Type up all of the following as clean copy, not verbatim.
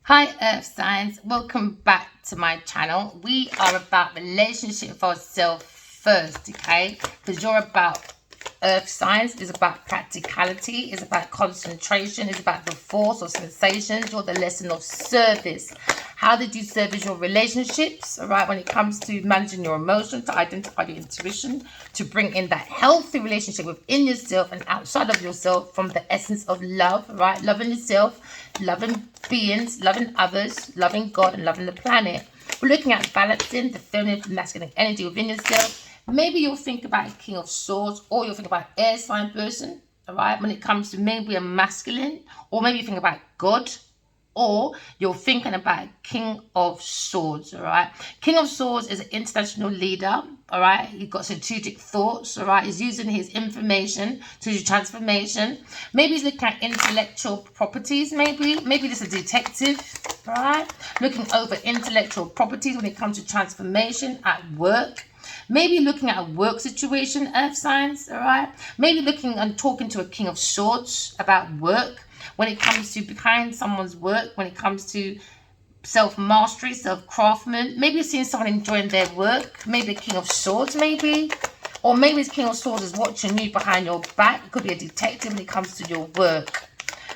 Hi Earth Signs, welcome back to my channel. We are about relationship for ourselves first, okay? Because you're about Earth Signs, is about practicality, is about concentration, is about the force of sensations. You're the lesson of service. How did you service your relationships, all right, when it comes to managing your emotions, to identify your intuition, to bring in that healthy relationship within yourself and outside of yourself from the essence of love, right? Loving yourself, loving beings, loving others, loving God, and loving the planet. We're looking at balancing the feminine and masculine energy within yourself. Maybe you'll think about a King of Swords, or you'll think about an air sign person, all right, when it comes to maybe a masculine, or maybe you think about God, or you're thinking about King of Swords, all right? King of Swords is an international leader, all right? He's got strategic thoughts, all right? He's using his information to do transformation. Maybe he's looking at intellectual properties, maybe this is a detective, all right? Looking over intellectual properties when it comes to transformation at work. Maybe looking at a work situation, Earth Signs, all right? Maybe looking and talking to a King of Swords about work. When it comes to behind someone's work, when it comes to self-mastery, self-craftment, maybe you're seeing someone enjoying their work, maybe a King of Swords, maybe, or maybe this King of Swords is watching you behind your back. It could be a detective when it comes to your work.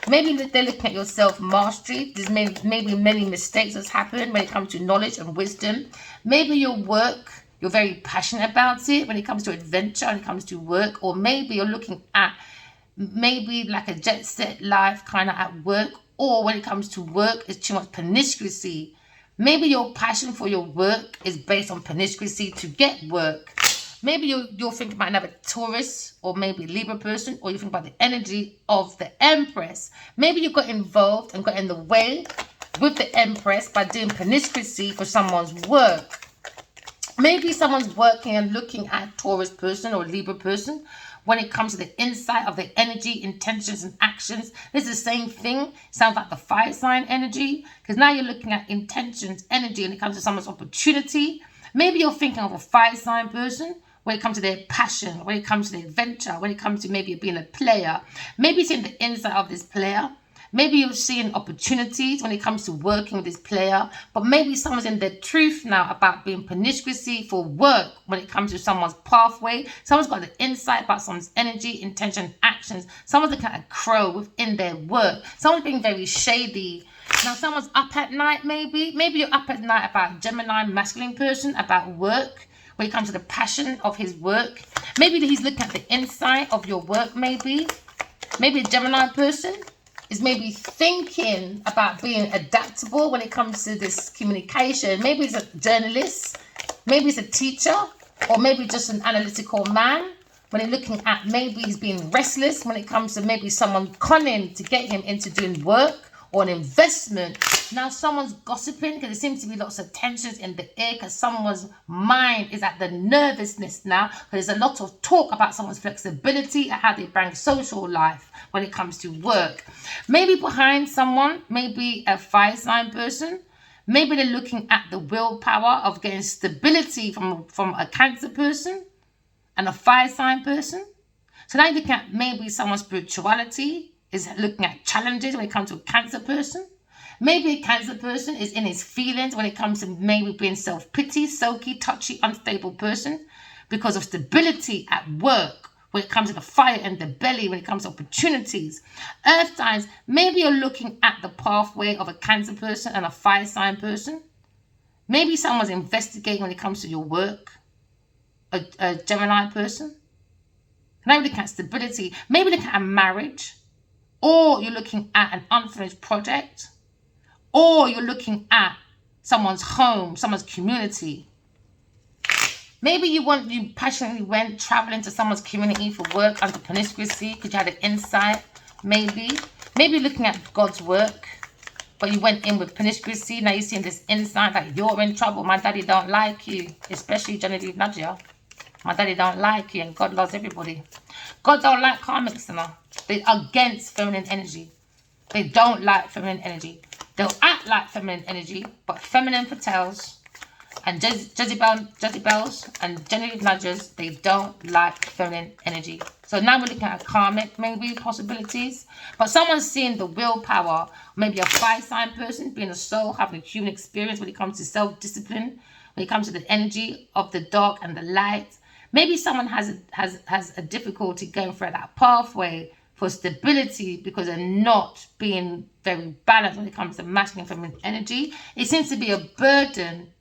Maybe they're looking at your self-mastery. There's maybe many mistakes that's happened when it comes to knowledge and wisdom. Maybe your work, you're very passionate about it when it comes to adventure, when it comes to work, or maybe you're looking at maybe like a jet set life kind of at work, or when it comes to work, it's too much promiscuity. Maybe your passion for your work is based on promiscuity to get work. Maybe you'll think about another Taurus or maybe Libra person, or you think about the energy of the Empress. Maybe you got involved and got in the way with the Empress by doing promiscuity for someone's work. Maybe someone's working and looking at Taurus person or Libra person when it comes to the insight of their energy, intentions, and actions. This is the same thing. Sounds like the fire sign energy, because now you're looking at intentions, energy, and it comes to someone's opportunity. Maybe you're thinking of a fire sign person when it comes to their passion, when it comes to their adventure, when it comes to maybe being a player. Maybe seeing the insight of this player. Maybe you're seeing opportunities when it comes to working with this player, but maybe someone's in the truth now about being promiscuity for work when it comes to someone's pathway. Someone's got the insight about someone's energy, intention, actions. Someone's looking at a crow within their work. Someone's being very shady. Now, someone's up at night, maybe. Maybe you're up at night about Gemini, masculine person, about work, when it comes to the passion of his work. Maybe he's looking at the insight of your work, maybe. Maybe a Gemini person is maybe thinking about being adaptable when it comes to this communication. Maybe it's a journalist, maybe it's a teacher, or maybe just an analytical man. When you're looking at maybe he's being restless when it comes to maybe someone conning to get him into doing work or an investment. Now someone's gossiping because there seems to be lots of tensions in the air because someone's mind is at the nervousness now. There's a lot of talk about someone's flexibility and how they bring social life when it comes to work. Maybe behind someone, maybe a fire sign person. Maybe they're looking at the willpower of getting stability from a Cancer person and a fire sign person. So now you're looking at maybe someone's spirituality is looking at challenges when it comes to a Cancer person. Maybe a Cancer person is in his feelings when it comes to maybe being self-pity, sulky, touchy, unstable person because of stability at work when it comes to the fire and the belly, when it comes to opportunities. Earth signs, maybe you're looking at the pathway of a Cancer person and a fire sign person. Maybe someone's investigating when it comes to your work, a Gemini person. Maybe looking at stability, maybe looking at a marriage, or you're looking at an unfinished project, or you're looking at someone's home, someone's community. Maybe you passionately went traveling to someone's community for work under promiscuity because you had an insight. Maybe looking at God's work, but you went in with promiscuity. Now you're seeing this insight that you're in trouble. My daddy don't like you, especially Genevieve Nadia. My daddy don't like you, and God loves everybody. God don't like karmics, no. They're against feminine energy. They don't like feminine energy. They'll act like feminine energy, but feminine foretells. And Jezebels and genetic nudgers, they don't like feminine energy. So now we're looking at karmic, maybe, possibilities. But someone's seeing the willpower, maybe a fire sign person, being a soul, having a human experience when it comes to self-discipline, when it comes to the energy of the dark and the light. Maybe someone has a difficulty going through that pathway for stability because they're not being very balanced when it comes to masculine and feminine energy. It seems to be a burden.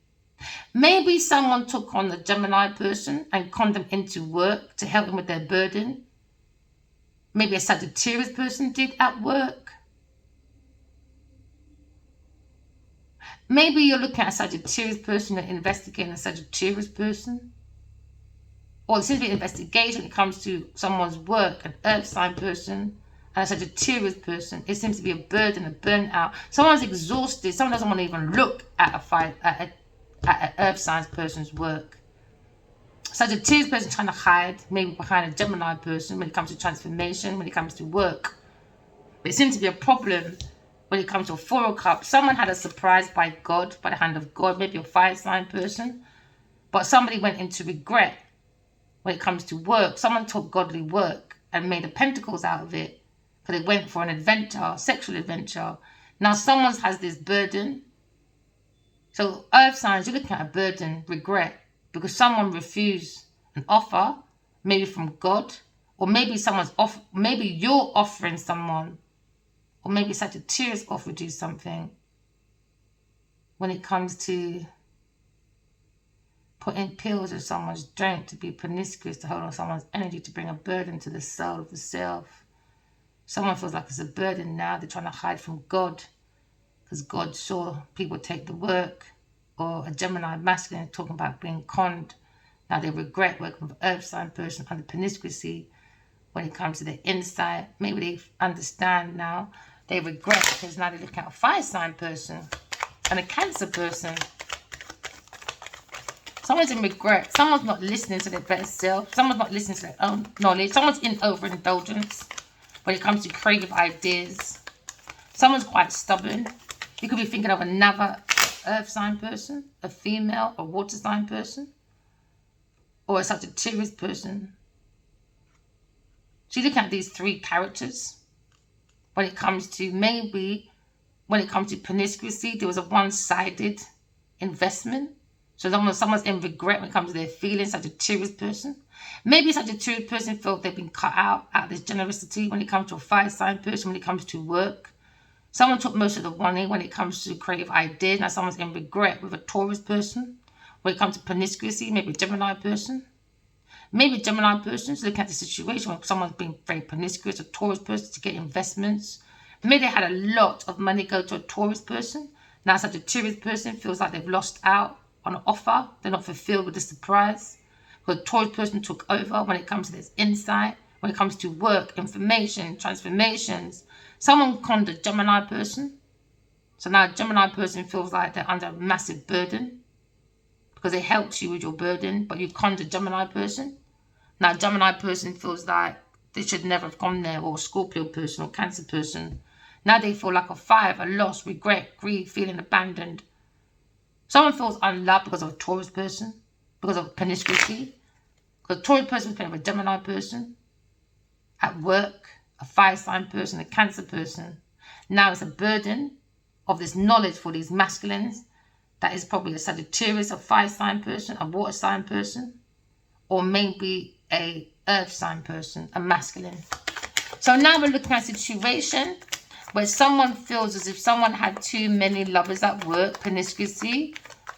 Maybe someone took on the Gemini person and conned them into work to help them with their burden. Maybe a Sagittarius person did at work. Maybe you're looking at a Sagittarius person and investigating a Sagittarius person. Or it seems to be an investigation when it comes to someone's work, an earth sign person and a Sagittarius person. It seems to be a burden, a burnout. Someone's exhausted. Someone doesn't want to even look at an earth sign person's work. Sagittarius person trying to hide, maybe behind a Gemini person when it comes to transformation, when it comes to work. But it seems to be a problem when it comes to a Four of Cups. Someone had a surprise by God, by the hand of God, maybe a fire sign person. But somebody went into regret when it comes to work. Someone took godly work and made a pentacles out of it because they went for an adventure, sexual adventure. Now someone has this burden. So earth signs, you're looking at a burden, regret, because someone refused an offer, maybe from God, or maybe maybe you're offering someone, or maybe Sagittarius offered you something when it comes to putting pills in someone's drink to be promiscuous, to hold on someone's energy, to bring a burden to the soul of the self. Someone feels like it's a burden now. They're trying to hide from God because God saw people take the work. Or a Gemini masculine talking about being conned. Now they regret working with an earth sign person under promiscuity when it comes to their insight. Maybe they understand now. They regret because now they look at a fire sign person and a Cancer person. Someone's in regret. Someone's not listening to their better self. Someone's not listening to their own knowledge. Someone's in overindulgence when it comes to creative ideas. Someone's quite stubborn. You could be thinking of another earth sign person, a female, a water sign person, or a Sagittarius person. So you look at these three characters. When it comes to promiscuity, there was a one-sided investment. So someone's in regret when it comes to their feelings, Sagittarius person. Maybe Sagittarius person felt they've been cut out of this generosity when it comes to a fire sign person, when it comes to work. Someone took most of the money when it comes to creative ideas. Now someone's in regret with a Taurus person. When it comes to promiscuity, maybe a Gemini person. Maybe a Gemini person is looking at the situation when someone's being very promiscuous, a Taurus person to get investments. Maybe they had a lot of money go to a Taurus person. Now Sagittarius person feels like they've lost out on an offer. They're not fulfilled with the surprise. Because a Taurus person took over when it comes to this insight, when it comes to work, information, transformations. Someone conned a Gemini person. So now a Gemini person feels like they're under a massive burden because they helped you with your burden, but you conned a Gemini person. Now a Gemini person feels like they should never have gone there, or a Scorpio person or Cancer person. Now they feel like a 5, a loss, regret, grief, feeling abandoned. Someone feels unloved because of a Taurus person, because of promiscuity. Because a Taurus person is playing with a Gemini person. At work, a fire sign person, a Cancer person. Now it's a burden of this knowledge for these masculines. That is probably a Sagittarius, a fire sign person, a water sign person, or maybe a earth sign person, a masculine. So now we're looking at a situation where someone feels as if someone had too many lovers at work, promiscuity,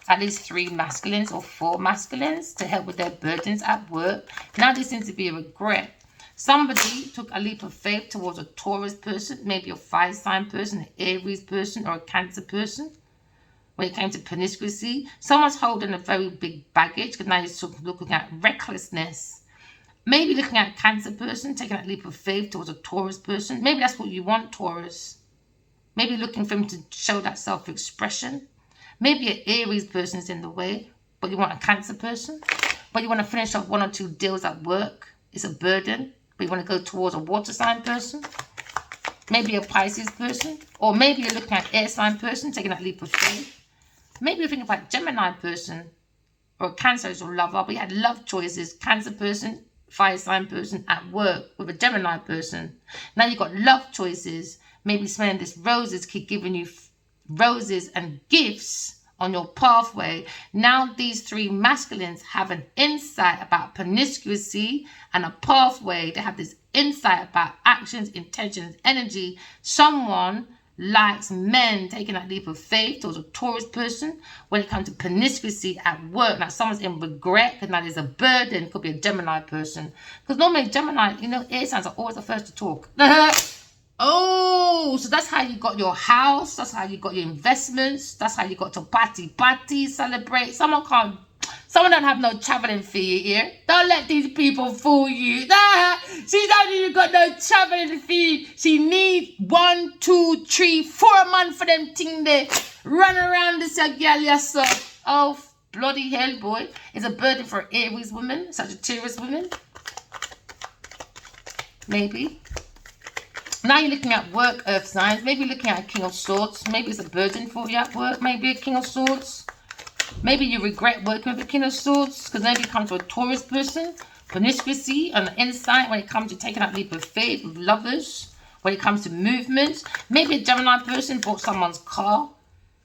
at least 3 masculines or 4 masculines to help with their burdens at work. Now there seems to be a regret. Somebody took a leap of faith towards a Taurus person, maybe a fire sign person, an Aries person, or a Cancer person. When it came to promiscuity, someone's holding a very big baggage because now you're looking at recklessness. Maybe looking at a Cancer person, taking that leap of faith towards a Taurus person. Maybe that's what you want, Taurus. Maybe looking for him to show that self-expression. Maybe an Aries person is in the way, but you want a Cancer person. But you want to finish off 1 or 2 deals at work. It's a burden, but you want to go towards a water sign person. Maybe a Pisces person. Or maybe you're looking at air sign person, taking that leap of faith. Maybe you're thinking about a Gemini person or a Cancer or lover, but you had love choices. Cancer person, fire sign person at work with a Gemini person. Now you've got love choices. Maybe smelling this roses, keep giving you roses and gifts on your pathway. Now these three masculines have an insight about promiscuity and a pathway. They have this insight about actions, intentions, energy. Someone likes men taking that leap of faith towards a Taurus person when it comes to promiscuity at work. Now someone's in regret because now there's a burden. It could be a Gemini person, because normally Gemini, you know, air signs are always the first to talk. Oh, so that's how you got your house. That's how you got your investments. That's how you got to party, celebrate. Someone don't have no traveling fee here. Don't let these people fool you. She don't even got no traveling fee. She need 1, 2, 3, 4 months for them thing they run around this girl yourself. Oh, bloody hell, boy. It's a burden for Aries woman, Sagittarius woman. Maybe. Now you're looking at work, earth signs. Maybe you're looking at a King of Swords. Maybe it's a burden for you at work. Maybe a King of Swords. Maybe you regret working with a King of Swords because maybe it comes to a Taurus person. Promiscuity and insight when it comes to taking that leap of faith with lovers. When it comes to movement. Maybe a Gemini person bought someone's car.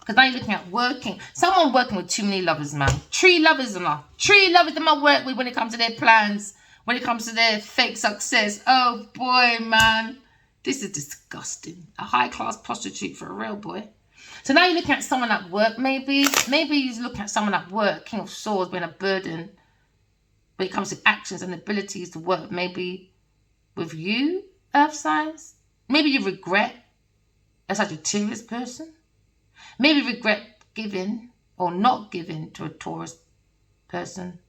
Because now you're looking at working. Someone working with too many lovers, man. 3 lovers in my 3 lovers in my work with when it comes to their plans. When it comes to their fake success. Oh boy, man. This is disgusting. A high-class prostitute for a real boy. So now you're looking at someone at work, maybe. Maybe you're looking at someone at work, King of Swords, being a burden when it comes to actions and abilities to work. Maybe with you, earth signs. Maybe you regret a Sagittarius person. Maybe regret giving or not giving to a Taurus person.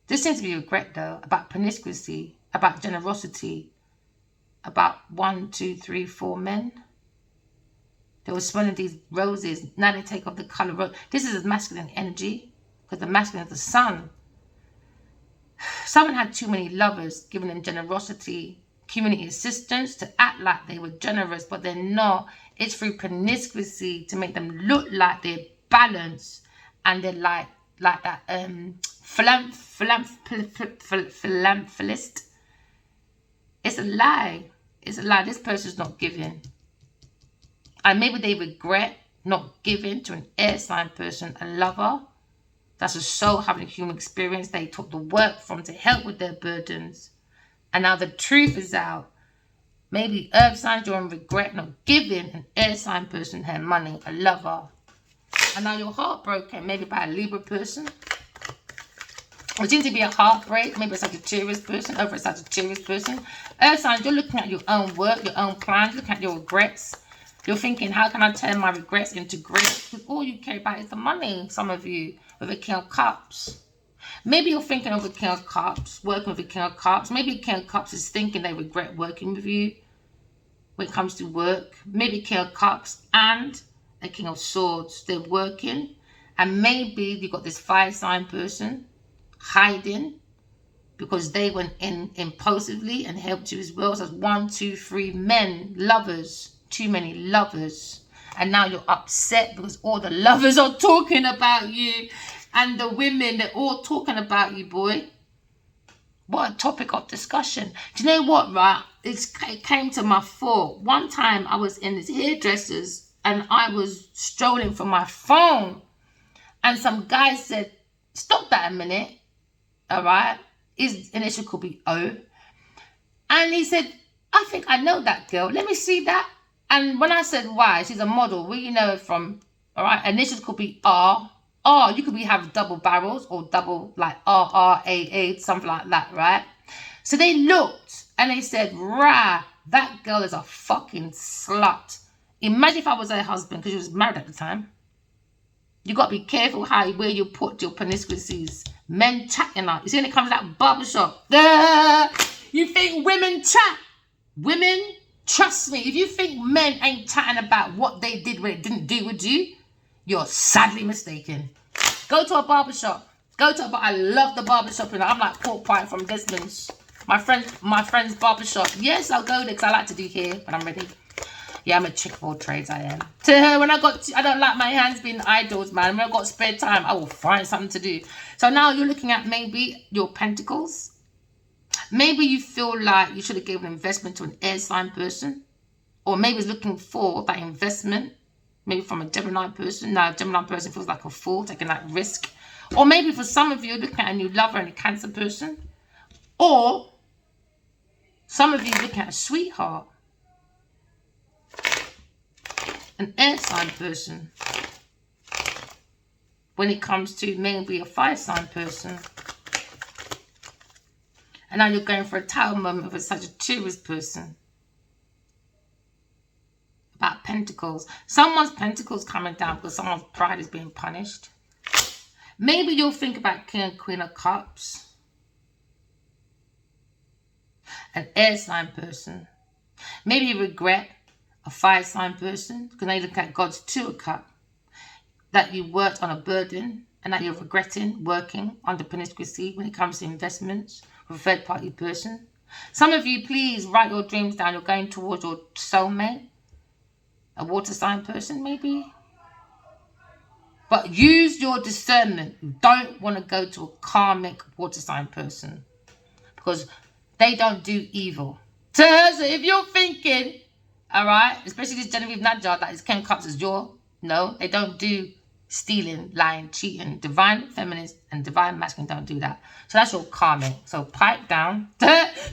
There seems to be regret, though, about promiscuity, about generosity, about 1, 2, 3, 4 men. They were smelling these roses. Now they take off the color rose. This is a masculine energy because the masculine is the sun. Someone had too many lovers, giving them generosity, community assistance to act like they were generous, but they're not. It's through promiscuity to make them look like they're balanced and they're like that philanthropist. It's a lie. It's a lie. This person's not giving. And maybe they regret not giving to an air sign person, a lover. That's a soul having a human experience they took the work from to help with their burdens. And now the truth is out. Maybe earth signs, you're in regret not giving an air sign person her money, a lover. And now you're heartbroken, maybe by a Libra person. It seems to be a heartbreak, maybe a Sagittarius person over a Sagittarius person. Earth signs, you're looking at your own work, your own plans, looking at your regrets. You're thinking, how can I turn my regrets into grace? Because all you care about is the money, some of you, with a King of Cups. Maybe you're thinking of a King of Cups, working with a King of Cups. Maybe King of Cups is thinking they regret working with you when it comes to work. Maybe King of Cups and a King of Swords, they're working. And maybe you've got this fire sign person hiding because they went in impulsively and helped you as well. So that's 1, 2, 3 men, lovers, too many lovers. And now you're upset because all the lovers are talking about you. And the women, they're all talking about you, boy. What a topic of discussion. Do you know what, right? It came to my thought. One time I was in this hairdresser's and I was strolling from my phone. And some guy said, stop that a minute. All right? His initial could be O. And he said, I think I know that girl. Let me see that. And when I said why, she's a model. Where you know it from? All right? Initials could be R. Or you could have double barrels or double like RRAA, something like that, right? So they looked and they said, rah, that girl is a fucking slut. Imagine if I was her husband, because she was married at the time. You got to be careful where you put your promiscuities. Men chatting up. You see when it comes to that barbershop. You think women chat? Women, trust me, if you think men ain't chatting about what they did when it didn't do with you, you're sadly mistaken. Go to a barbershop. I love the barbershop. And I'm like pork pie from Desmond's. My friend's barbershop. Yes, I'll go there because I like to do hair when I'm ready. Yeah, I'm a chick of all trades, I am. When I don't like my hands being idols, man. When I've got spare time, I will find something to do. So now you're looking at maybe your pentacles. Maybe you feel like you should have given an investment to an air sign person. Or maybe it's looking for that investment. Maybe from a Gemini person. Now, a Gemini person feels like a fool, taking that risk. Or maybe for some of you, looking at a new lover and a Cancer person. Or some of you looking at a sweetheart. An air sign person. When it comes to maybe a fire sign person. And now you're going for a tower moment with a Sagittarius person. About pentacles. Someone's pentacles coming down because someone's pride is being punished. Maybe you'll think about King and Queen of Cups. An air sign person. Maybe you regret a fire sign person because now you look at God's Two of Cups. That you worked on a burden and that you're regretting working under promiscuity when it comes to investments with a third party person. Some of you, please write your dreams down. You're going towards your soulmate. A water sign person, maybe. But use your discernment. You don't want to go to a karmic water sign person because they don't do evil. So if you're thinking, all right, especially this Genevieve Nadja, that is Ken Cups is your, no, they don't do stealing, lying, cheating. Divine feminist and divine masculine don't do that. So that's your karmic. So pipe down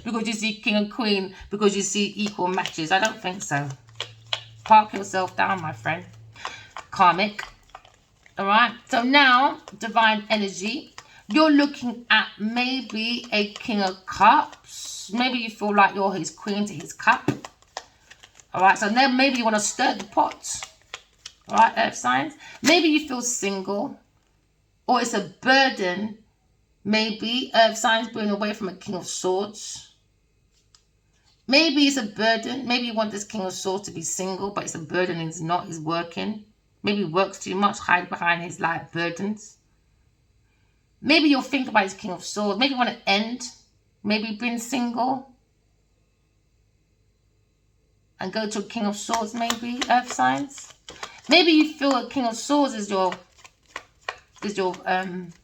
because you see king and queen, because you see equal matches. I don't think so. Park yourself down, my friend. Karmic. All right. So now, divine energy. You're looking at maybe a king of cups. Maybe you feel like you're his queen to his cup. All right. So then maybe you want to stir the pot. All right, earth signs. Maybe you feel single. Or it's a burden. Maybe earth signs being away from a king of swords. Maybe it's a burden. Maybe you want this king of swords to be single, but it's a burden and he's not. He's working. Maybe he works too much, hide behind his like burdens. Maybe you'll think about his king of swords. Maybe you want to end. Maybe being single. And go to a king of swords, maybe, earth signs. Maybe you feel a king of swords is your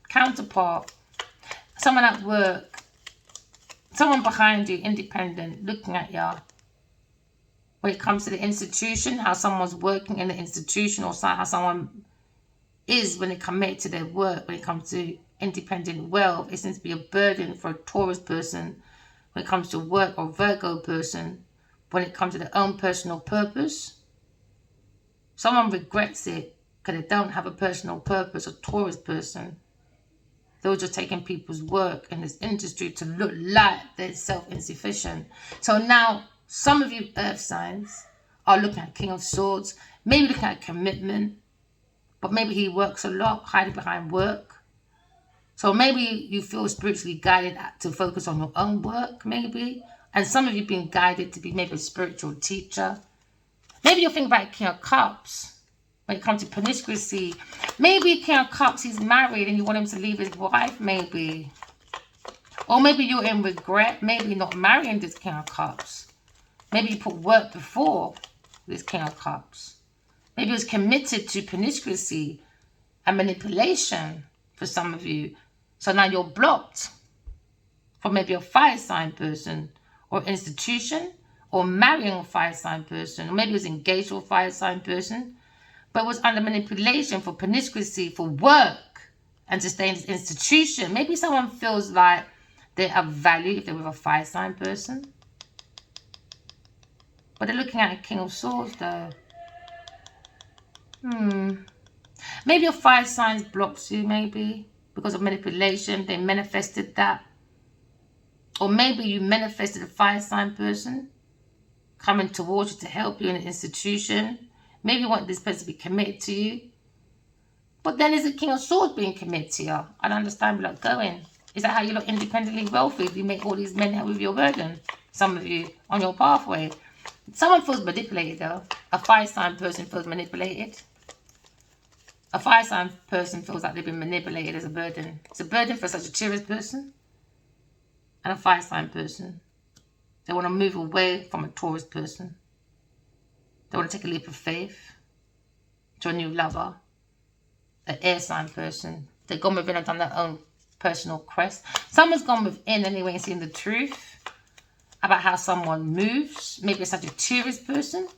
counterpart. Someone at work. Someone behind you, independent, looking at you. When it comes to the institution, how someone's working in the institution, or how someone is when they commit to their work. When it comes to independent wealth, it seems to be a burden for a Taurus person. When it comes to work, or Virgo person, when it comes to their own personal purpose. Someone regrets it because they don't have a personal purpose, a Taurus person. They're just taking people's work in this industry to look like they're self-insufficient. So now, some of you earth signs are looking at King of Swords, maybe looking at commitment, but maybe he works a lot, hiding behind work. So maybe you feel spiritually guided to focus on your own work, maybe. And some of you being guided to be maybe a spiritual teacher. Maybe you'll think about King of Cups. When it comes to promiscuity, maybe King of Cups, he's married and you want him to leave his wife, maybe. Or maybe you're in regret, maybe not marrying this King of Cups. Maybe you put work before this King of Cups. Maybe he was committed to promiscuity and manipulation for some of you. So now you're blocked from maybe a fire sign person or institution, or marrying a fire sign person, or maybe he was engaged with a fire sign person, but was under manipulation for promiscuity, for work, and to stay in this institution. Maybe someone feels like they have value if they're with a fire sign person. But they're looking at a King of Swords, though. Maybe your fire signs blocks you, maybe, because of manipulation. They manifested that. Or maybe you manifested a fire sign person coming towards you to help you in an institution. Maybe you want this person to be committed to you. But then is the King of Swords being committed to you? I don't understand where you're going. Is that how you look independently wealthy? If you make all these men help with your burden? Some of you on your pathway. Someone feels manipulated though. A fire sign person feels manipulated. A fire sign person feels like they've been manipulated as a burden. It's a burden for such a Sagittarius person and a fire sign person. They want to move away from a Taurus person. They want to take a leap of faith to a new lover, an air sign person. They've gone within and done their own personal quest. Someone's gone within anyway and seen the truth about how someone moves. Maybe a Sagittarius person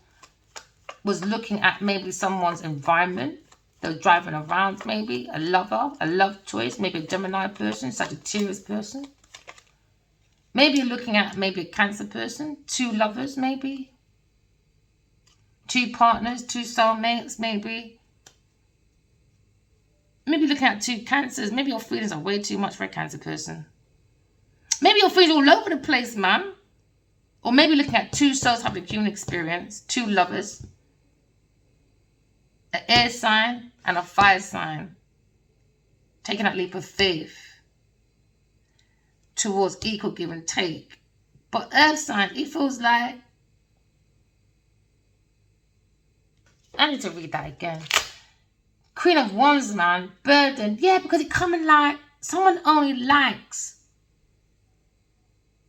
was looking at maybe someone's environment. They're driving around, maybe a lover, a love choice, maybe a Gemini person, Sagittarius person. Maybe you're looking at maybe a Cancer person, 2 lovers maybe, 2 partners, 2 soulmates maybe. Maybe looking at 2 Cancers. Maybe your feelings are way too much for a Cancer person. Maybe your feelings all over the place, man. Or maybe looking at 2 souls having a human experience, 2 lovers, an air sign and a fire sign, taking that leap of faith towards equal give and take. But earth sign, it feels like, I need to read that again. Queen of Wands, man, burden. Yeah, because it coming like someone only likes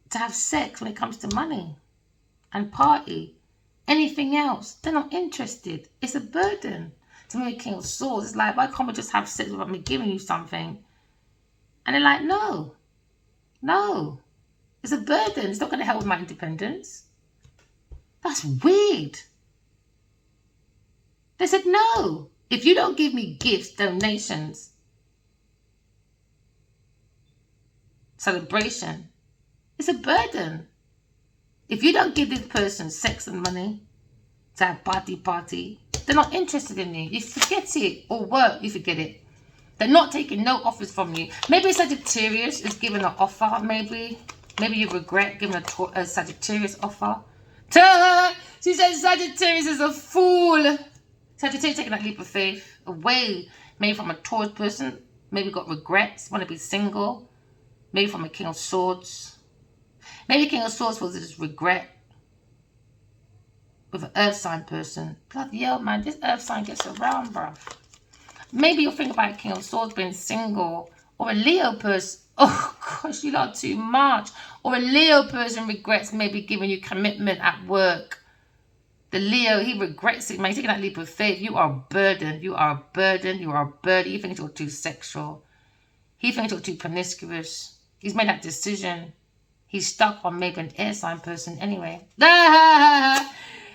to have sex when it comes to money and party. Anything else, they're not interested. It's a burden. To me, a King of Swords, it's like, why can't we just have sex without me giving you something? And they're like, no, it's a burden. It's not going to help with my independence. That's weird. They said, no, if you don't give me gifts, donations, celebration, it's a burden. If you don't give this person sex and money to have party, they're not interested in you. You forget it. Or work, you forget it. They're not taking no offers from you. Maybe Sagittarius is giving an offer. Maybe you regret giving a Sagittarius offer. Tell her. She said Sagittarius is a fool. Sagittarius taking that leap of faith away. Maybe from a Taurus person. Maybe got regrets. Want to be single. Maybe from a King of Swords. Maybe King of Swords was just regret with an earth sign person. Bloody hell, man, this earth sign gets around, bruv. Maybe you'll think about King of Swords being single, or a Leo person. Oh, gosh, you lot too much. Or a Leo person regrets maybe giving you commitment at work. The Leo, he regrets it, man. He's taking that leap of faith. You are a burden. You are a burden. You are a burden. He thinks you're too sexual. He thinks you're too promiscuous. He's made that decision. He's stuck on maybe an air sign person anyway.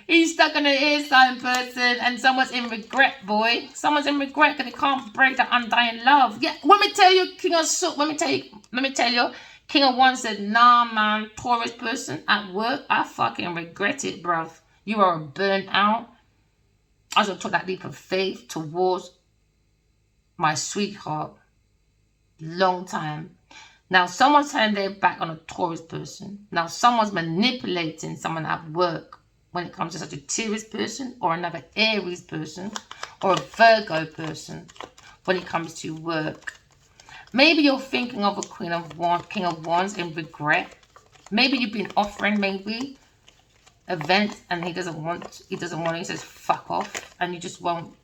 He's stuck on an air sign person and someone's in regret, boy. Someone's in regret because they can't break that undying love. Yeah, let me tell you, King of Swords, let me tell you, King of Wands said, nah, man, Taurus person at work, I fucking regret it, bruv. You are burnt out. I just took that leap of faith towards my sweetheart. Long time. Now, someone's turning their back on a Taurus person. Now, someone's manipulating someone at work when it comes to such a Sagittarius person or another Aries person or a Virgo person when it comes to work. Maybe you're thinking of a King of Wands in regret. Maybe you've been offering maybe events and he doesn't want, he says fuck off, and you just won't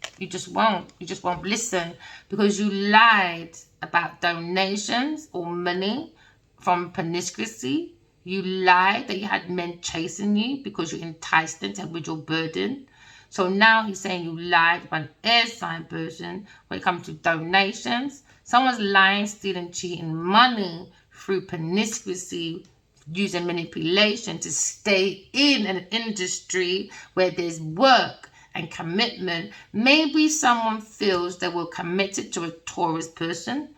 listen because you lied about donations or money from promiscuity. You lied that you had men chasing you because you enticed them to with your burden. So now he's saying you lied about an air sign person when it comes to donations. Someone's lying, stealing, cheating money through promiscuity, using manipulation to stay in an industry where there's work and commitment. Maybe someone feels they were committed to a Taurus person,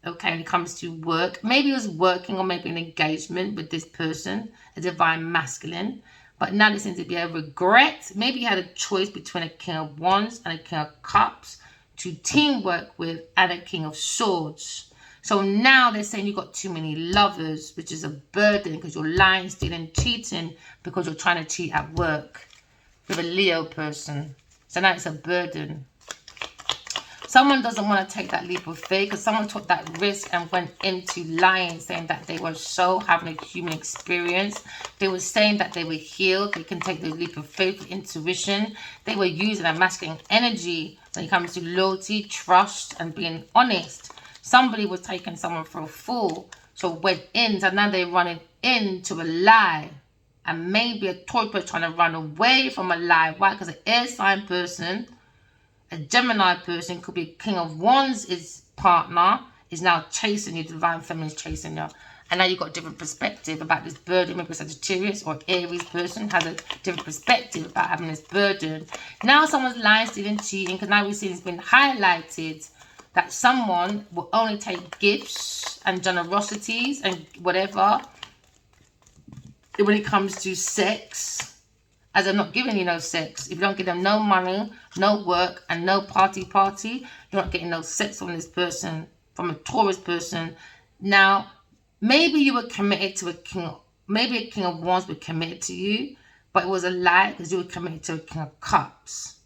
okay, when it comes to work. Maybe it was working or maybe an engagement with this person, a divine masculine, but now there seems to be a regret. Maybe you had a choice between a King of Wands and a King of Cups to teamwork with, and a King of Swords. So now they're saying you got too many lovers, which is a burden because you're lying, stealing, cheating because you're trying to cheat at work with a Leo person. So now it's a burden. Someone doesn't want to take that leap of faith because someone took that risk and went into lying, saying that they were so having a human experience. They were saying that they were healed. They can take the leap of faith with intuition. They were using a masculine energy when it comes to loyalty, trust, and being honest. Somebody was taking someone for a fool, so went in, and now they're running into a lie. And maybe a Taurus person trying to run away from a lie. Why? Because an air sign person, a Gemini person, could be King of Wands, is partner, is now chasing you, divine feminine is chasing you. And now you've got a different perspective about this burden. Maybe Sagittarius or Aries person has a different perspective about having this burden. Now someone's lying, stealing, cheating, because now we see it's been highlighted that someone will only take gifts and generosities and whatever when it comes to sex, as I'm not giving you no sex. If you don't give them no money, no work, and no party, you're not getting no sex from this person, from a Taurus person. Now, maybe you were committed to a king, maybe a King of Wands were committed to you, but it was a lie because you were committed to a King of Cups.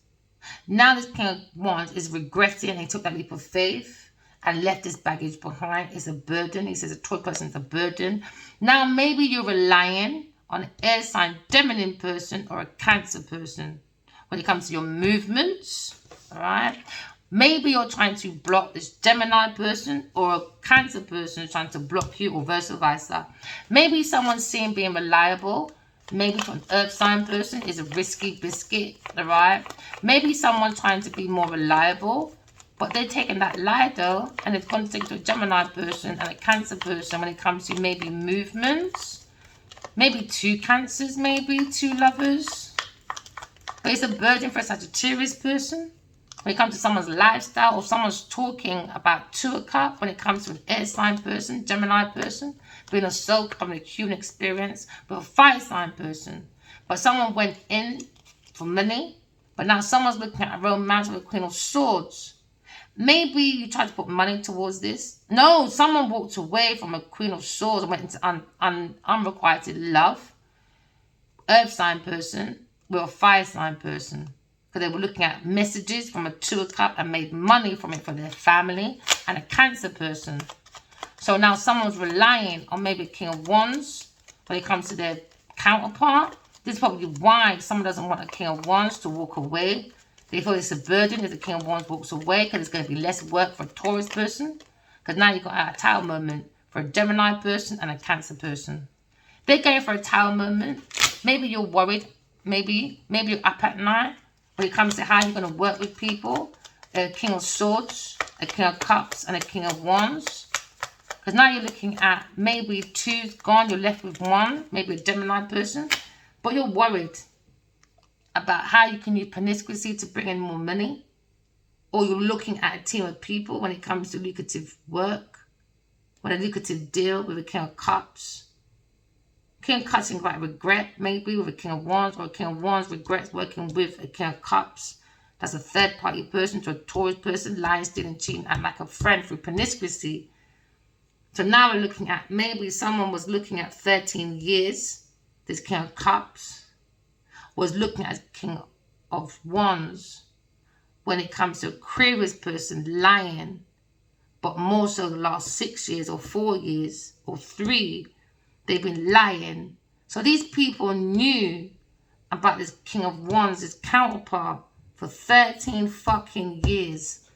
Now this King of Wands is regretting. He took that leap of faith and left this baggage behind. It's a burden. He says a Taurus person is a burden. Now maybe you're relying on an air sign feminine person or a Cancer person when it comes to your movements. All right. Maybe you're trying to block this Gemini person, or a Cancer person is trying to block you, or vice versa. Maybe someone's seen being reliable. Maybe for an Earth sign person is a risky biscuit, all right? Maybe someone's trying to be more reliable, but they're taking that lie though, and it's going to take to a Gemini person and a Cancer person when it comes to maybe movements. Maybe 2 Cancers, maybe 2 lovers. But it's a burden for a Sagittarius person. When it comes to someone's lifestyle, or someone's talking about 2 of Cups when it comes to an air sign person, Gemini person, being a soul, having a human experience, with a fire sign person. But someone went in for money, but now someone's looking at a romance with a Queen of Swords. Maybe you tried to put money towards this. No, someone walked away from a Queen of Swords and went into unrequited love. Earth sign person with a fire sign person. Because they were looking at messages from a 2 of Cups and made money from it for their family, and a Cancer person. So now someone's relying on maybe a King of Wands when it comes to their counterpart. This is probably why someone doesn't want a King of Wands to walk away. They feel it's a burden if the King of Wands walks away, because it's going to be less work for a Taurus person. Because now you've got a Tower moment for a Gemini person and a Cancer person. They're going for a Tower moment. Maybe you're worried. Maybe you're up at night when it comes to how you're going to work with people. A King of Swords, a King of Cups, and a King of Wands. Because now you're looking at maybe 2's gone, you're left with 1, maybe a Gemini person. But you're worried about how you can use promiscuity to bring in more money. Or you're looking at a team of people when it comes to lucrative work. When a lucrative deal with a King of Cups. King of Cups about regret, maybe with a King of Wands, or a King of Wands regrets working with a King of Cups. That's a third party person to a Taurus person, lying, stealing, cheating, and like a friend through promiscuity. So now we're looking at maybe someone was looking at 13 years. This King of Cups was looking at King of Wands when it comes to Aquarius person lying, but more so the last 6 years or 4 years or 3, they've been lying. So these people knew about this King of Wands, this counterpart, for 13 fucking years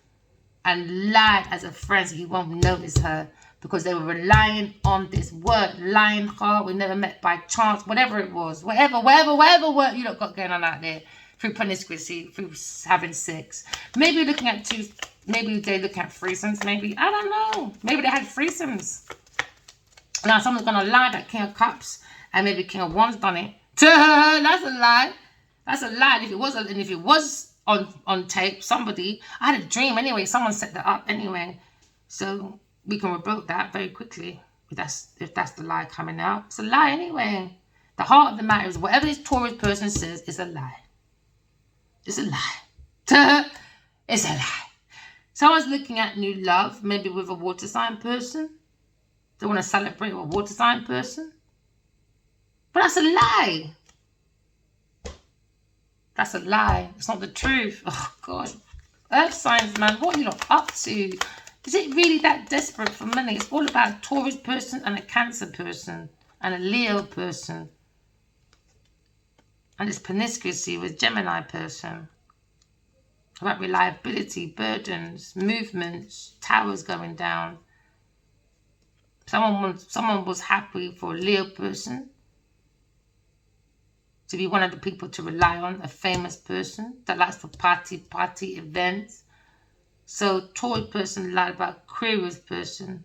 and lied as a friend so he won't notice her, because they were relying on this word, lying hard, we never met by chance, whatever it was, whatever word you got going on out there, through promiscuity, through having sex. Maybe you're looking at 2, maybe they're looking at threesomes, maybe, I don't know, maybe they had threesomes. Now someone's gonna lie that King of Cups and maybe King of Wands done it. That's a lie. That's a lie. If it was on tape, somebody, I had a dream anyway, someone set that up anyway. So we can revoke that very quickly if that's the lie coming out. It's a lie anyway. The heart of the matter is whatever this Taurus person says is a lie. It's a lie. It's a lie. Someone's looking at new love, maybe with a water sign person. They want to celebrate with a water sign person. But that's a lie. That's a lie. It's not the truth. Oh, God. Earth signs, man. What are you lot up to? Is it really that desperate for money? It's all about a Taurus person and a Cancer person and a Leo person. And it's promiscuity with Gemini person. About reliability, burdens, movements, towers going down. Someone was happy for a Leo person to be one of the people to rely on, a famous person that likes to party events. So Taurus person lied about Aquarius person,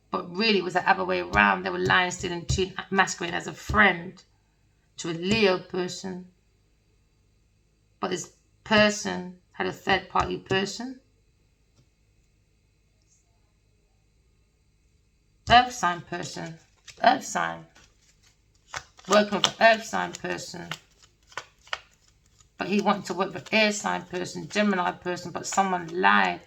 but really it was the other way around. They were lying still and masquerading as a friend to a Leo person, but this person had a third party person. Earth sign person, earth sign, working with an earth sign person, but he wanted to work with air sign person, Gemini person, but someone lied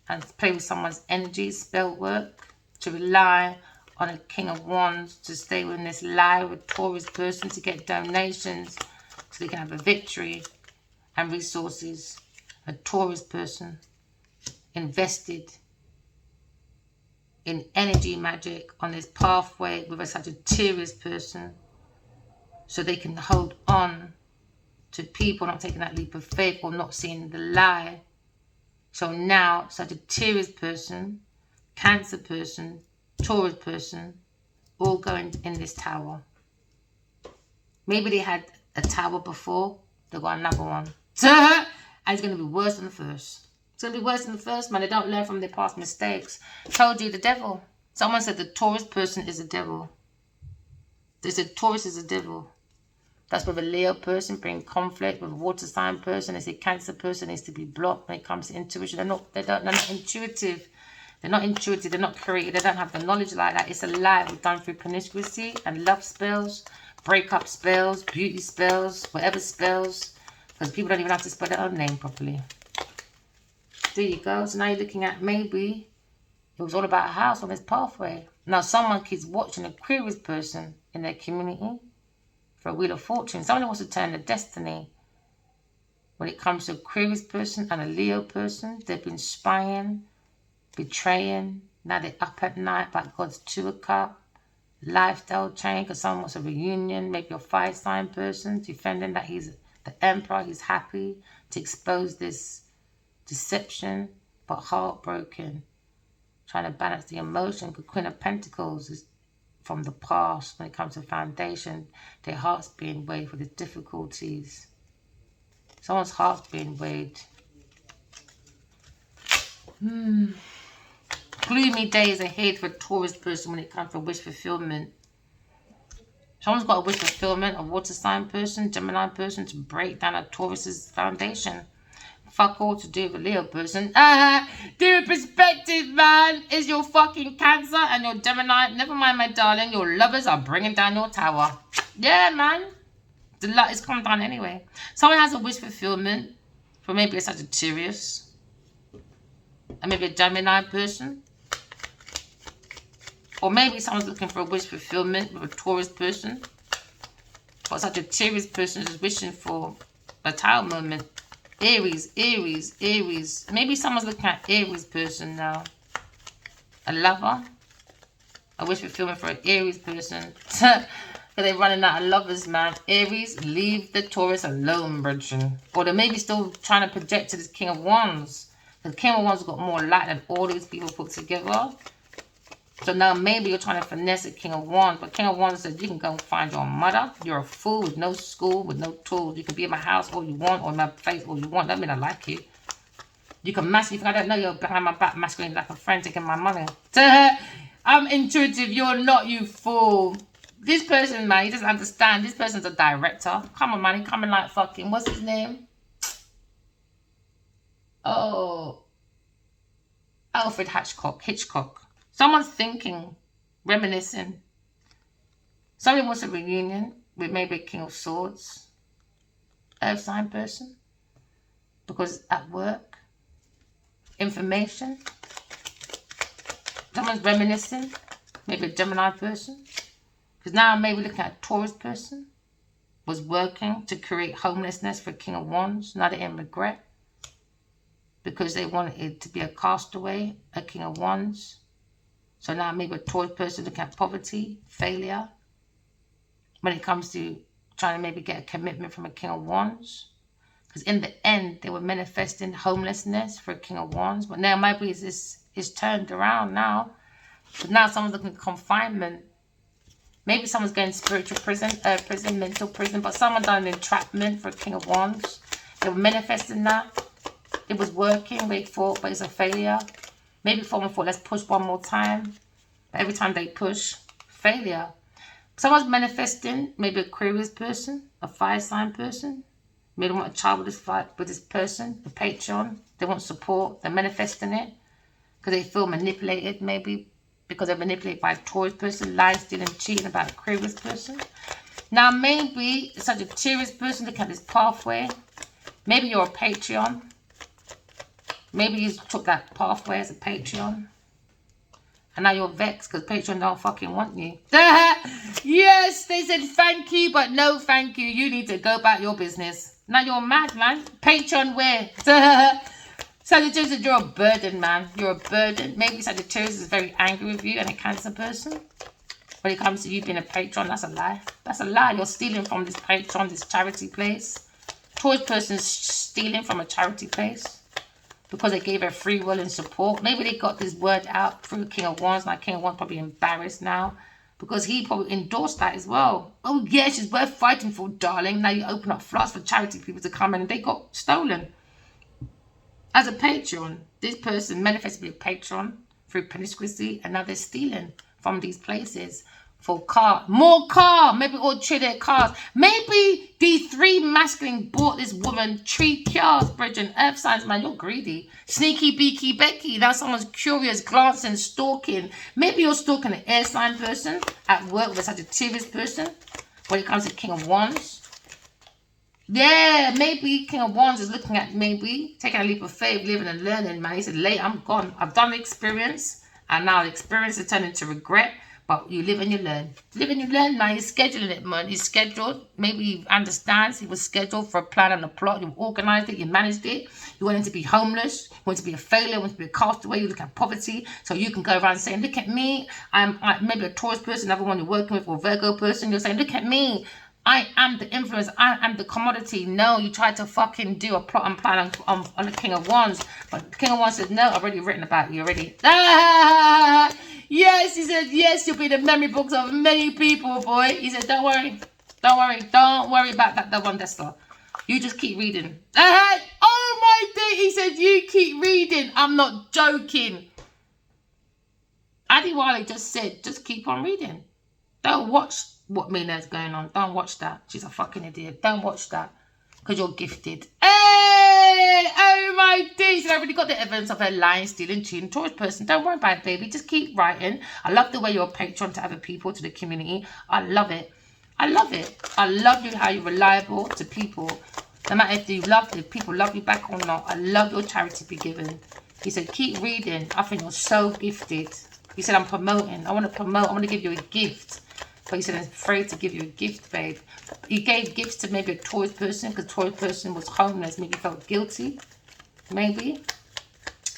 and played with someone's energy, spell work, to rely on a King of Wands to stay within this lie with Taurus person to get donations so they can have a victory and resources. A Taurus person invested in energy magic on this pathway with a Sagittarius person so they can hold on to people not taking that leap of faith or not seeing the lie. So now Sagittarius person, Cancer person, Taurus person, all going in this tower. Maybe they had a tower before, they got another one. And it's going to be worse than the first. It's going to be worse than the first, man. They don't learn from their past mistakes. Told you, the devil. Someone said the Taurus person is a devil. They said Taurus is a devil. That's with a Leo person, bring conflict. With a water sign person, they say Cancer person needs to be blocked when it comes to intuition. They're not intuitive. They're not intuitive. They're not creative. They don't have the knowledge like that. It's a lie we've done through promiscuity and love spells, breakup spells, beauty spells, whatever spells. Because people don't even have to spell their own name properly. There you go. So now you're looking at maybe it was all about a house on this pathway. Now someone keeps watching a Aquarius person in their community for a Wheel of Fortune. Someone wants to turn their destiny. When it comes to Aquarius person and a Leo person, they've been spying, betraying. Now they're up at night about God's 2 of Cups. Lifestyle change because someone wants a reunion. Maybe a fire sign person defending that he's the emperor. He's happy to expose this deception, but heartbroken. Trying to balance the emotion. The Queen of Pentacles is from the past when it comes to foundation. Their heart's being weighed for the difficulties. Someone's heart's being weighed. Gloomy days ahead for a Taurus person when it comes to wish fulfillment. Someone's got a wish fulfillment, a water sign person, Gemini person, to break down a Taurus's foundation. Fuck all to do with a Leo person. Different perspective, man. Is your fucking Cancer and your Gemini. Never mind, my darling. Your lovers are bringing down your tower. Yeah, man. The light is coming down anyway. Someone has a wish fulfillment for maybe a Sagittarius. And maybe a Gemini person. Or maybe someone's looking for a wish fulfillment with a Taurus person. But Sagittarius person is wishing for a tower moment. Aries, Aries, Aries. Maybe someone's looking at Aries person now. A lover. A wish fulfillment for an Aries person. Because they're running out of lovers, man. Aries, leave the Taurus alone, brethren. Or they may be still trying to project to this King of Wands. The King of Wands has got more light than all these people put together. So now maybe you're trying to finesse a King of Wands. But King of Wands says you can go and find your mother. You're a fool with no school, with no tools. You can be in my house all you want or in my face all you want. That mean I like you. You can masquerade. I don't know you're behind my back masquerading like a friend taking my money. I'm intuitive. You're not, you fool. This person, man, he doesn't understand. This person's a director. Come on, man. He coming like fucking, what's his name? Oh. Alfred Hitchcock. Someone's thinking, reminiscing. Somebody wants a reunion with maybe a King of Swords. Earth sign person. Because at work. Information. Someone's reminiscing. Maybe a Gemini person. Because now I'm maybe looking at a Taurus person. Was working to create homelessness for King of Wands. Now they're in regret. Because they wanted it to be a castaway. A King of Wands. So now maybe a Taurus person looking at poverty, failure. When it comes to trying to maybe get a commitment from a King of Wands. Because in the end, they were manifesting homelessness for a King of Wands. But now maybe it's turned around now. But now someone's looking at confinement. Maybe someone's going spiritual prison, mental prison, but someone done an entrapment for a King of Wands. They were manifesting that. It was working, they thought, but it's a failure. Maybe someone thought, let's push one more time. But every time they push, failure. Someone's manifesting, maybe a Aquarius person, a fire sign person. Maybe they want a child with this person, a patron. They want support. They're manifesting it because they feel manipulated, maybe because they're manipulated by a Taurus person, lying, stealing, cheating about a Aquarius person. Now, maybe a Sagittarius person, look at this pathway. Maybe you're a Patreon. Maybe you took that pathway as a Patreon. And now you're vexed because Patreon don't fucking want you. Yes, they said thank you, but no thank you. You need to go about your business. Now you're mad, man. Patreon where? Sagittarius, you're a burden, man. You're a burden. Maybe Sagittarius is very angry with you and a Cancer person. When it comes to you being a patron, that's a lie. That's a lie. You're stealing from this patron, this charity place. Taurus person's stealing from a charity place because they gave her free will and support. Maybe they got this word out through King of Wands. Now King of Wands probably embarrassed now because he probably endorsed that as well. Oh yeah, she's worth fighting for, darling. Now you open up flats for charity people to come in and they got stolen. As a patron, this person manifests to be a patron through promiscuity, and now they're stealing from these places for more car, maybe all trade their cars. Maybe these three masculine bought this woman 3 cars, Bridget. Earth signs, man, you're greedy. Sneaky, beaky, Becky. Now someone's curious, glancing, stalking. Maybe you're stalking an air sign person at work with a Sagittarius person when it comes to King of Wands. Yeah, maybe King of Wands is looking at maybe taking a leap of faith, living and learning, man. He said, late, I'm gone. I've done the experience, and now the experience is turning into regret. But you live and you learn. Live and you learn, man. He's scheduling it, man. He's scheduled. Maybe he understands. He was scheduled for a plan and a plot. You organized it. You managed it. You want him to be homeless. You want him to be a failure. You want him to be a castaway. You look at poverty. So you can go around saying, look at me. I'm maybe a Taurus person, another one you're working with, or a Virgo person. You're saying, look at me. I am the influence. I am the commodity. No, you tried to fucking do a plot and plan on the King of Wands. But the King of Wands said, no, I've already written about you already. Ah! Yes, he said, yes, you'll be in the memory books of many people, boy. He said, don't worry. Don't worry. Don't worry about that one, Desta. You just keep reading. Oh, my day. He said, you keep reading. I'm not joking. Adiwale just said, just keep on reading. Don't watch what Mina's going on. Don't watch that. She's a fucking idiot. Don't watch that. Because you're gifted. Hey! Oh my days. I've already got the evidence of her lying, stealing, cheating, Taurus person. Don't worry about it, baby. Just keep writing. I love the way you're a patron to other people, to the community. I love it. I love it. I love you how you're reliable to people. No matter if people love you back or not. I love your charity be given. He said, keep reading. I think you're so gifted. He said, I'm promoting. I want to promote. I want to give you a gift. But he said, I'm afraid to give you a gift, babe. He gave gifts to maybe a Taurus person because Taurus person was homeless. Maybe felt guilty. Maybe.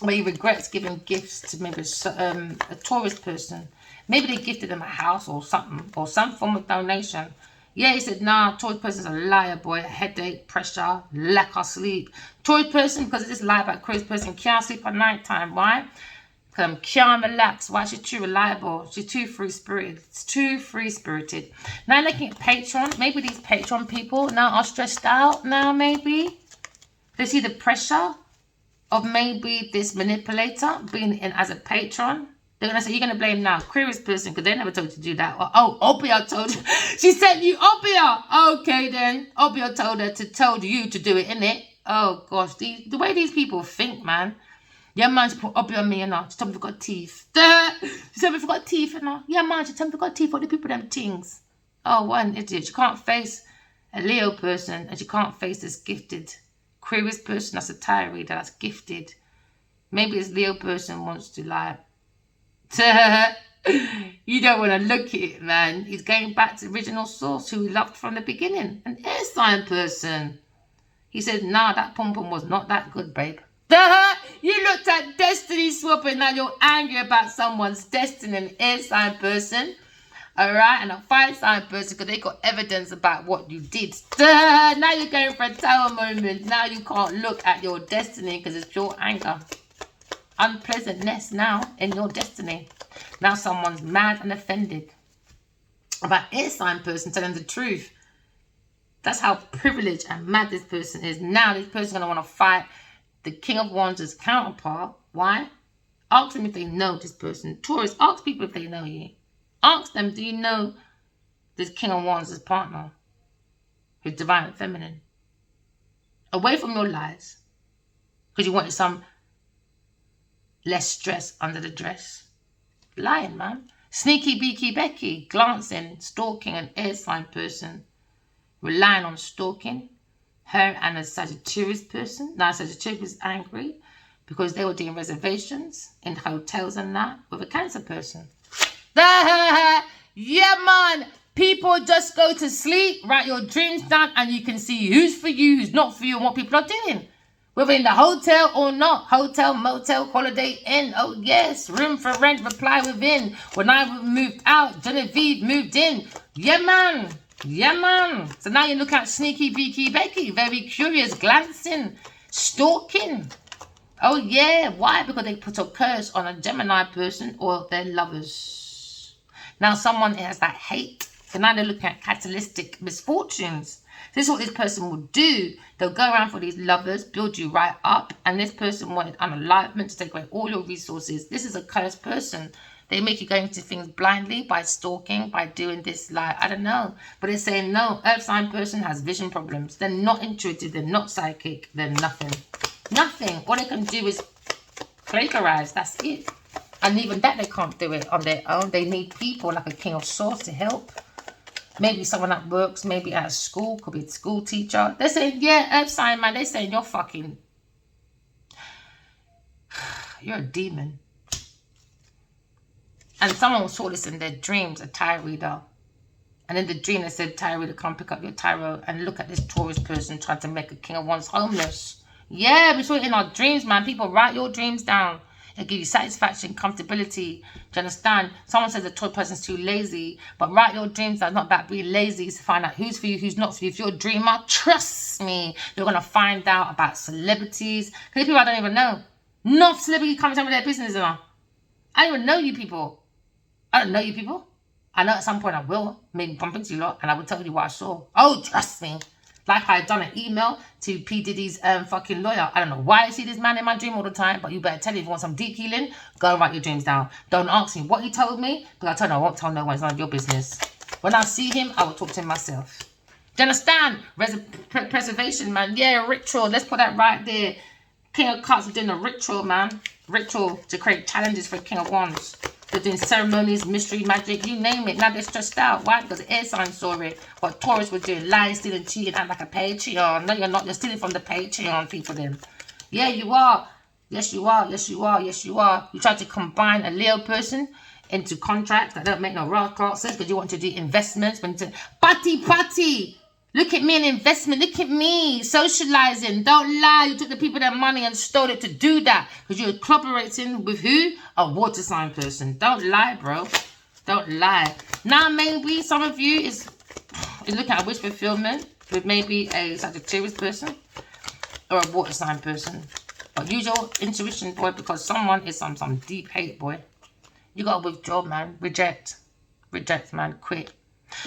But he regrets giving gifts to maybe a Taurus person. Maybe they gifted them a house or something. Or some form of donation. Yeah, he said, nah, Taurus person's a liar, boy. Headache, pressure, lack of sleep. Taurus person, because of this lie about Aquarius person, can't sleep at night time. Why? Can't relax. Why? She's too reliable. She's too free-spirited. It's too free-spirited. Now looking at Patreon. Maybe these Patreon people now are stressed out now, maybe. They see the pressure of maybe this manipulator being in as a patron. They're going to say, you're going to blame now Aquarius person because they never told you to do that. Or, oh, Obia told you. She sent you Obia. Okay, then. Obia told her to tell you to do it, innit? Oh, gosh. The way these people think, man. Yeah, man, she put Obia on me, you know. She told me if I got teeth. She said if I got teeth, you know. Yeah, man, she told me if I got teeth. What the people them things? Oh, what an idiot. She can't face a Leo person and she can't face this gifted Aquarius person that's a tarot reader that's gifted. Maybe this Leo person wants to like... You don't want to look at it, man. He's going back to the original source who he loved from the beginning. An air sign person. He said, nah, that pom-pom was not that good, babe. You looked at destiny swapping. Now you're angry about someone's destiny, an air sign person. Alright, and a fire sign person because they got evidence about what you did. Now you're going for a tower moment. Now you can't look at your destiny because it's pure anger. Unpleasantness now in your destiny. Now someone's mad and offended. about air sign person telling the truth. That's how privileged and mad this person is. Now this person's going to want to fight the King of Wands' counterpart. Why? Ask them if they know this person. Taurus, ask people if they know you. Ask them, do you know this King of Wands' partner? Who's divine and feminine. Away from your lies. Because you wanted some less stress under the dress. Lying, man. Sneaky beaky Becky. Glancing, stalking an air sign person. Relying on stalking. Her and a Sagittarius person. Now Sagittarius is angry because they were doing reservations in hotels and that with a Cancer person. Yeah, man. People just go to sleep, write your dreams down, and you can see who's for you, who's not for you, and what people are doing. Whether in the hotel or not. Hotel, motel, holiday inn. Oh, yes. Room for rent, reply within. When I moved out, Genevieve moved in. Yeah, man. Yeah, man. So now you look at sneaky beaky Becky. Very curious, glancing, stalking. Oh, yeah. Why? Because they put a curse on a Gemini person or their lovers. Now someone has that hate. So now they're looking at catalytic misfortunes. This is what this person will do. They'll go around for these lovers, build you right up. And this person wanted unalignment to take away all your resources. This is a cursed person. They make you go into things blindly by stalking, by doing this, like, I don't know. But they're saying, no, Earth sign person has vision problems. They're not intuitive. They're not psychic. They're nothing. Nothing. All they can do is plagiarize. That's it. And even that, they can't do it on their own. They need people like a King of Swords to help. Maybe someone that works, maybe at a school, could be a school teacher. They're saying, yeah, Earth sign, man. They're saying you're fucking, you're a demon. And someone saw this in their dreams, a tarot reader. And in the dream, they said, tarot reader, come pick up your tarot and look at this Taurus person trying to make a King of Wands homeless. Yeah, we saw it in our dreams, man. People, write your dreams down. It'll give you satisfaction, comfortability. Do you understand? Someone says the Taurus person's too lazy, but write your dreams down. It's not about being lazy. It's to find out who's for you, who's not for you. If you're a dreamer, trust me, you're going to find out about celebrities. Because people I don't even know. No celebrity comes in with their business, I don't even know you people. I don't know you people. I know at some point I will. Maybe bump into you lot and I will tell you what I saw. Oh, trust me. Like I had done an email to P. Diddy's fucking lawyer. I don't know why I see this man in my dream all the time, but you better tell him if you want some deep healing, go and write your dreams down. Don't ask me what he told me, because I told him I won't tell no one. It's none of your business. When I see him, I will talk to him myself. Do you understand? Preservation, man. Yeah, ritual. Let's put that right there. King of Cups is doing a ritual, man. Ritual to create challenges for King of Wands. They're doing ceremonies, mystery, magic, you name it. Now they're stressed out. Why? Because the air sign saw it. What Taurus was doing, lying, stealing, cheating, act like a Patreon. No, you're not. You're stealing from the Patreon people then. Yeah, you are. Yes, you are. Yes, you are. Yes, you are. You try to combine a Leo person into contracts that don't make no real sense because you want to do investments. Patty. Look at me, an investment. Look at me, socializing. Don't lie. You took the people their money and stole it to do that. Because you're collaborating with who? A water sign person. Don't lie, bro. Don't lie. Now, maybe some of you is looking at wish fulfillment with maybe a Sagittarius person or a water sign person. But use your intuition, boy, because someone is some deep hate, boy. You got to withdraw, man. Reject. Reject, man. Quit.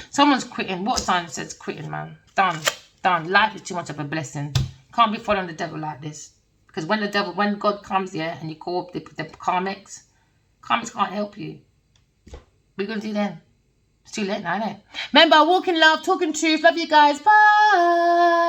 Someone's quitting. What sign says quitting, man? Done. Life is too much of a blessing. Can't be following the devil like this. Because when God comes here and you call the karmics can't help you. What are you going to do then? It's too late now, isn't it? Remember, walking love, talking truth. Love you guys. Bye.